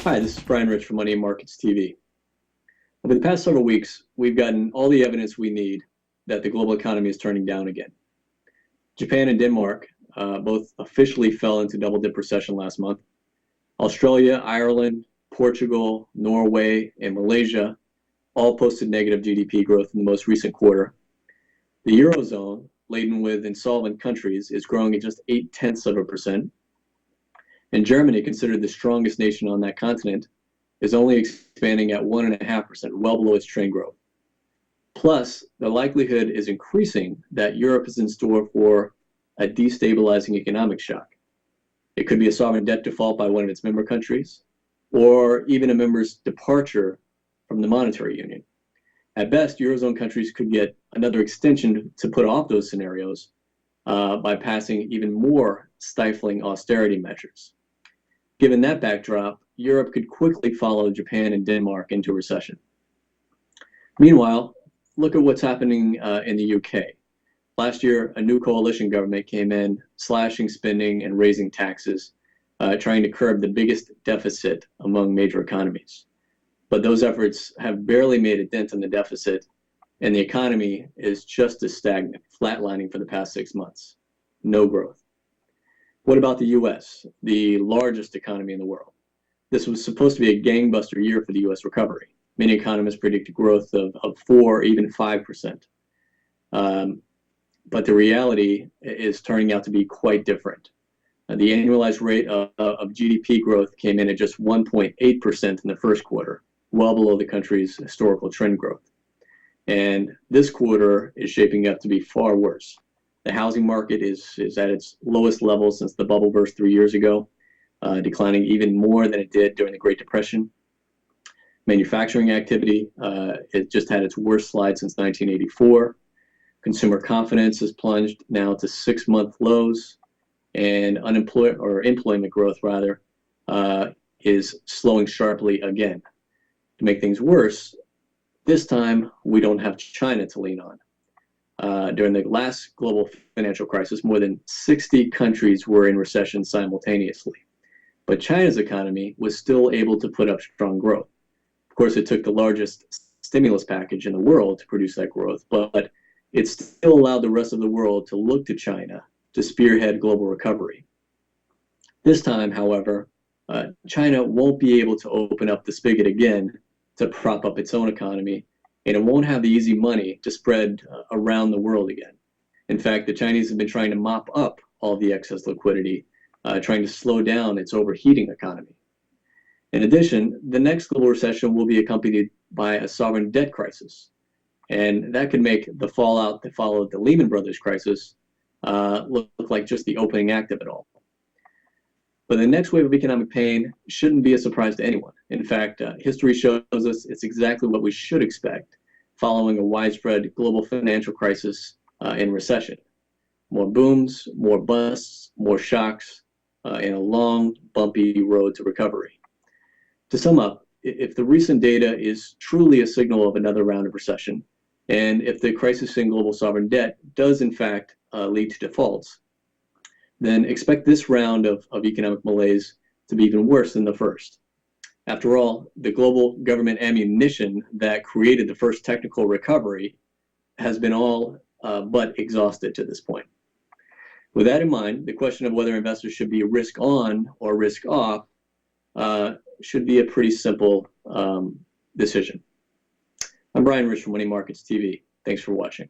Hi, this is Bryan Rich from Money and Markets TV. Over the past several weeks, we've gotten all the evidence we need that the global economy is turning down again. Japan and Denmark both officially fell into double-dip recession last month. Australia, Ireland, Portugal, Norway, and Malaysia all posted negative GDP growth in the most recent quarter. The Eurozone, laden with insolvent countries, is growing at just 0.8%. And Germany, considered the strongest nation on that continent, is only expanding at 1.5%, well below its trend growth. Plus, the likelihood is increasing that Europe is in store for a destabilizing economic shock. It could be a sovereign debt default by one of its member countries, or even a member's departure from the monetary union. At best, Eurozone countries could get another extension to put off those scenarios by passing even more stifling austerity measures. Given that backdrop, Europe could quickly follow Japan and Denmark into recession. Meanwhile, look at what's happening in the UK. Last year, a new coalition government came in, slashing spending and raising taxes, trying to curb the biggest deficit among major economies. But those efforts have barely made a dent in the deficit, and the economy is just as stagnant, flatlining for the past 6 months. No growth. What about the US, the largest economy in the world? This was supposed to be a gangbuster year for the US recovery. Many economists predict growth of 4, even 5%. But the reality is turning out to be quite different. The annualized rate of GDP growth came in at just 1.8% in the first quarter, well below the country's historical trend growth. And this quarter is shaping up to be far worse. The housing market is at its lowest level since the bubble burst 3 years ago, declining even more than it did during the Great Depression. Manufacturing activity, it just had its worst slide since 1984. Consumer confidence has plunged now to 6-month lows, and employment growth rather is slowing sharply again. To make things worse, this time we don't have China to lean on. During the last global financial crisis, more than 60 countries were in recession simultaneously. But China's economy was still able to put up strong growth. Of course, it took the largest stimulus package in the world to produce that growth, but it still allowed the rest of the world to look to China to spearhead global recovery. This time, however, China won't be able to open up the spigot again to prop up its own economy, and it won't have the easy money to spread around the world again. In fact, the Chinese have been trying to mop up all the excess liquidity, trying to slow down its overheating economy. In addition, the next global recession will be accompanied by a sovereign debt crisis, and that could make the fallout that followed the Lehman Brothers crisis look like just the opening act of it all. But the next wave of economic pain shouldn't be a surprise to anyone. In fact, history shows us it's exactly what we should expect following a widespread global financial crisis and recession. More booms, more busts, more shocks, and a long, bumpy road to recovery. To sum up, if the recent data is truly a signal of another round of recession, and if the crisis in global sovereign debt does in fact lead to defaults, then expect this round of economic malaise to be even worse than the first. After all, the global government ammunition that created the first technical recovery has been all but exhausted to this point. With that in mind, the question of whether investors should be risk on or risk off should be a pretty simple decision. I'm Bryan Rich from Money Markets TV. Thanks for watching.